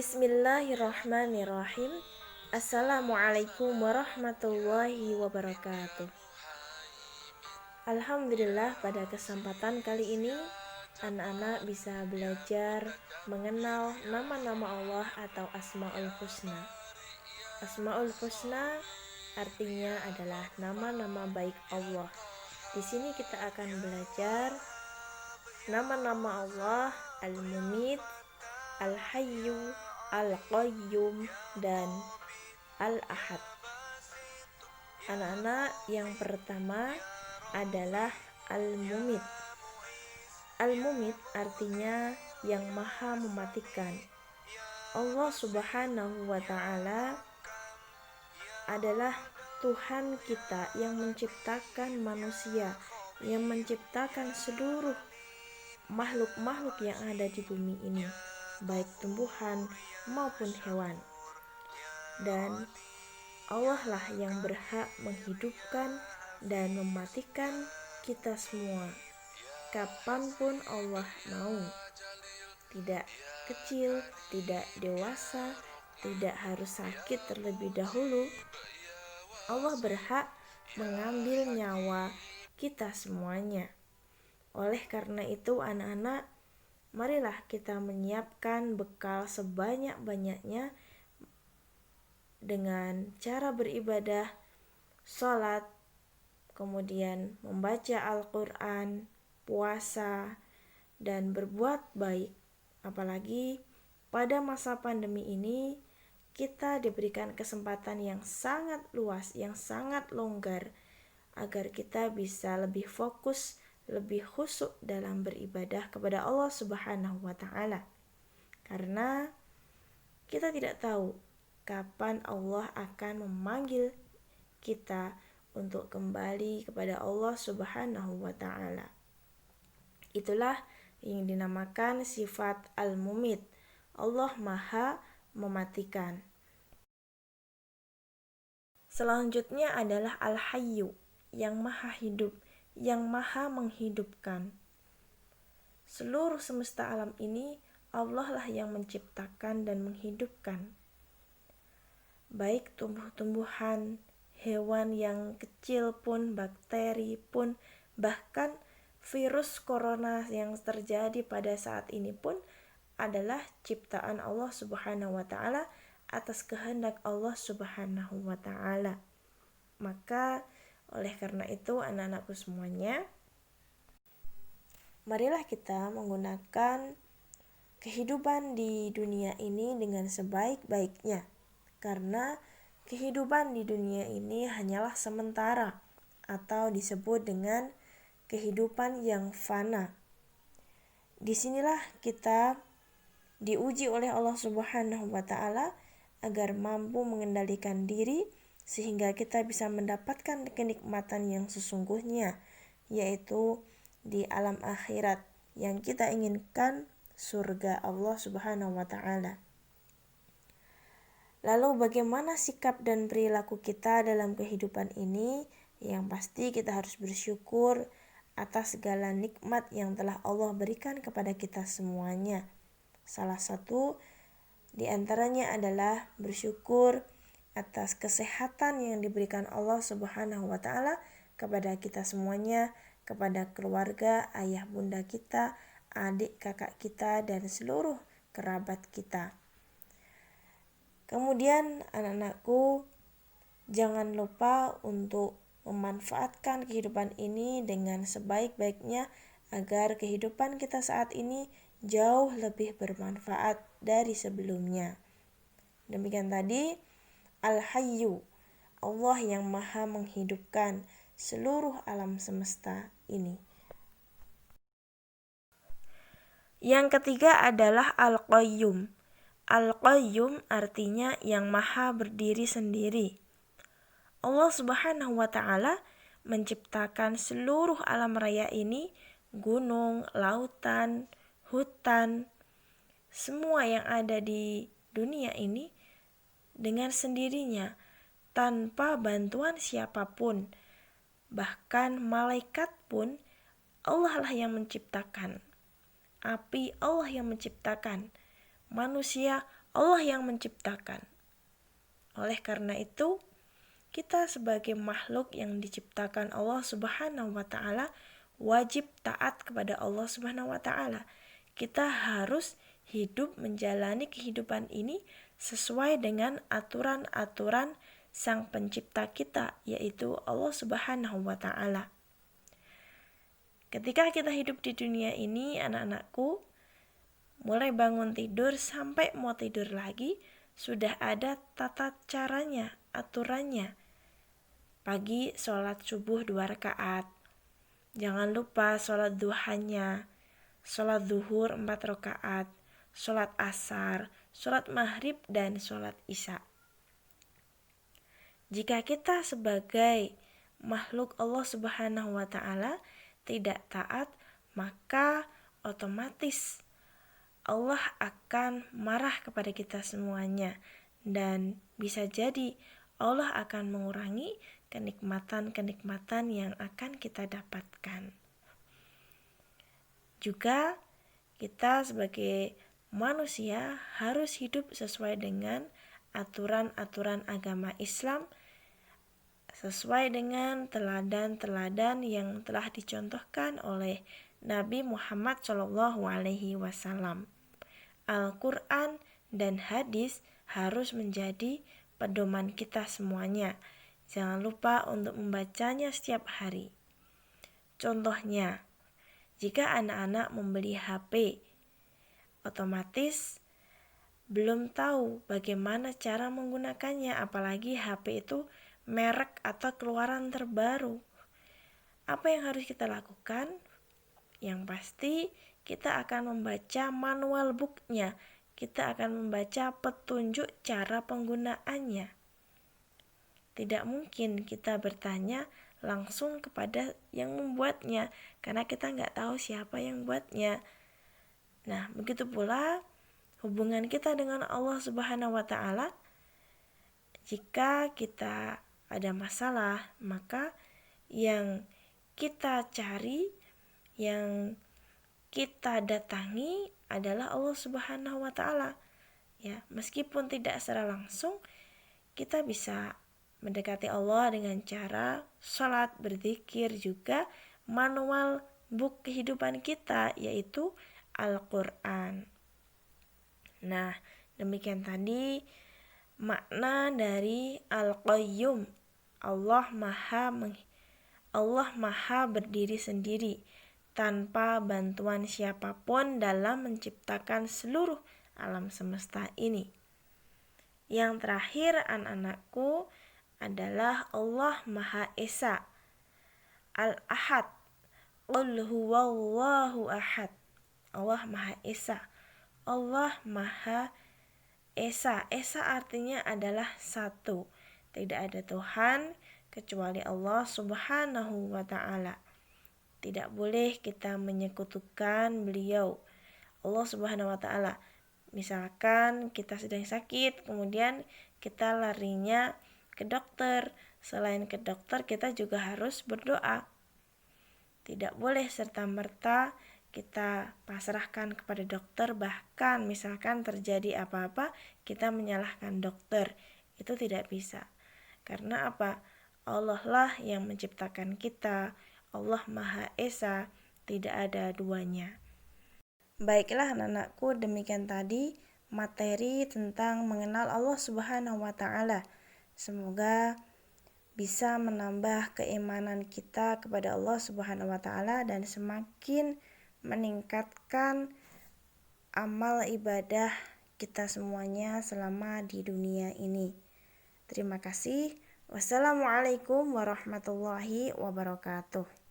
Bismillahirrahmanirrahim. Assalamualaikum warahmatullahi wabarakatuh. Alhamdulillah, pada kesempatan kali ini anak-anak bisa belajar mengenal nama-nama Allah atau Asmaul Husna. Asmaul Husna artinya adalah nama-nama baik Allah. Di sini kita akan belajar nama-nama Allah: Al-Mumit, Al-Hayyu, Al-Qayyum, dan Al-Ahad. Anak-anak, yang pertama adalah Al-Mumit. Al-Mumit artinya yang maha mematikan. Allah Subhanahu wa ta'ala adalah Tuhan kita yang menciptakan manusia, yang menciptakan seluruh makhluk-makhluk yang ada di bumi ini, baik tumbuhan maupun hewan. Dan Allah lah yang berhak menghidupkan dan mematikan kita semua kapanpun Allah mau. Tidak kecil, tidak dewasa, tidak harus sakit terlebih dahulu. Allah berhak mengambil nyawa kita semuanya. Oleh karena itu, anak-anak, marilah kita menyiapkan bekal sebanyak-banyaknya dengan cara beribadah, sholat, kemudian membaca Al-Quran, puasa, dan berbuat baik. Apalagi pada masa pandemi ini, kita diberikan kesempatan yang sangat luas, yang sangat longgar, agar kita bisa lebih fokus, lebih khusyuk dalam beribadah kepada Allah Subhanahu wa ta'ala. Karena kita tidak tahu kapan Allah akan memanggil kita untuk kembali kepada Allah Subhanahu wa ta'ala. Itulah yang dinamakan sifat Al-Mumit. Allah maha mematikan. Selanjutnya adalah Al-Hayyu, yang maha hidup, yang maha menghidupkan. Seluruh semesta alam ini Allah lah yang menciptakan dan menghidupkan. Baik tumbuh-tumbuhan, hewan yang kecil pun, bakteri pun, bahkan virus corona yang terjadi pada saat ini pun adalah ciptaan Allah Subhanahu wa ta'ala atas kehendak Allah Subhanahu wa ta'ala. Maka oleh karena itu, anak-anakku semuanya, marilah kita menggunakan kehidupan di dunia ini dengan sebaik-baiknya. Karena kehidupan di dunia ini hanyalah sementara, atau disebut dengan kehidupan yang fana. Disinilah kita diuji oleh Allah Subhanahu wa ta'ala agar mampu mengendalikan diri sehingga kita bisa mendapatkan kenikmatan yang sesungguhnya, yaitu di alam akhirat yang kita inginkan, surga Allah Subhanahu wa ta'ala. Lalu bagaimana sikap dan perilaku kita dalam kehidupan ini? Yang pasti kita harus bersyukur atas segala nikmat yang telah Allah berikan kepada kita semuanya. Salah satu di antaranya adalah bersyukur atas kesehatan yang diberikan Allah Subhanahu wa ta'ala kepada kita semuanya, kepada keluarga, ayah bunda kita, adik kakak kita, dan seluruh kerabat kita. Kemudian anak-anakku, jangan lupa untuk memanfaatkan kehidupan ini dengan sebaik-baiknya agar kehidupan kita saat ini jauh lebih bermanfaat dari sebelumnya. Demikian tadi Al-Hayyu, Allah yang maha menghidupkan seluruh alam semesta ini. Yang ketiga adalah Al-Qayyum. Al-Qayyum artinya yang maha berdiri sendiri. Allah Subhanahu wa ta'ala menciptakan seluruh alam raya ini, gunung, lautan, hutan, semua yang ada di dunia ini dengan sendirinya, tanpa bantuan siapapun. Bahkan malaikat pun Allah lah yang menciptakan. Api Allah yang menciptakan. Manusia Allah yang menciptakan. Oleh karena itu, kita sebagai makhluk yang diciptakan Allah Subhanahu wa taala wajib taat kepada Allah Subhanahu wa taala. Kita harus hidup menjalani kehidupan ini sesuai dengan aturan-aturan Sang Pencipta kita, yaitu Allah Subhanahu wa taala. Ketika kita hidup di dunia ini, anak-anakku, mulai bangun tidur sampai mau tidur lagi, sudah ada tata caranya, aturannya. Pagi sholat subuh 2 rakaat. Jangan lupa sholat duhanya, sholat zuhur 4 rakaat, sholat asar, sholat maghrib, dan sholat isya. Jika kita sebagai makhluk Allah Subhanahu wa taala tidak taat, maka otomatis Allah akan marah kepada kita semuanya, dan bisa jadi Allah akan mengurangi kenikmatan-kenikmatan yang akan kita dapatkan. Juga kita sebagai manusia harus hidup sesuai dengan aturan-aturan agama Islam, sesuai dengan teladan-teladan yang telah dicontohkan oleh Nabi Muhammad SAW. Al-Quran dan hadis harus menjadi pedoman kita semuanya. Jangan lupa untuk membacanya setiap hari. Contohnya, jika anak-anak membeli HP, otomatis belum tahu bagaimana cara menggunakannya, apalagi HP itu merek atau keluaran terbaru. Apa yang harus kita lakukan? Yang pasti kita akan membaca manual booknya, kita akan membaca petunjuk cara penggunaannya. Tidak mungkin kita bertanya langsung kepada yang membuatnya, karena kita nggak tahu siapa yang buatnya. Nah, begitu pula hubungan kita dengan Allah Subhanahu wa taala. Jika kita ada masalah, maka yang kita cari, yang kita datangi adalah Allah Subhanahu wa taala. Ya, meskipun tidak secara langsung, kita bisa mendekati Allah dengan cara sholat, berzikir, juga manual book kehidupan kita, yaitu Al-Quran. Nah, demikian tadi makna dari Al-Qayyum. Allah Maha berdiri sendiri tanpa bantuan siapapun dalam menciptakan seluruh alam semesta ini. Yang terakhir, anak-anakku, adalah Allah Maha Esa, Al-Ahad, Qul huwallahu ahad. Allah Maha Esa, Allah Maha Esa. Esa artinya adalah satu. Tidak ada Tuhan kecuali Allah Subhanahu wa ta'ala. Tidak boleh kita menyekutukan beliau, Allah Subhanahu wa ta'ala. Misalkan kita sedang sakit, kemudian kita larinya ke dokter. Selain ke dokter, kita juga harus berdoa. Tidak boleh serta-merta kita pasrahkan kepada dokter, bahkan misalkan terjadi apa-apa kita menyalahkan dokter. Itu tidak bisa. Karena apa? Allah lah yang menciptakan kita. Allah Maha Esa, tidak ada duanya. Baiklah anak-anakku, demikian tadi materi tentang mengenal Allah Subhanahu wa ta'ala. Semoga bisa menambah keimanan kita kepada Allah Subhanahu wa ta'ala dan semakin meningkatkan amal ibadah kita semuanya selama di dunia ini. Terima kasih. Wassalamualaikum warahmatullahi wabarakatuh.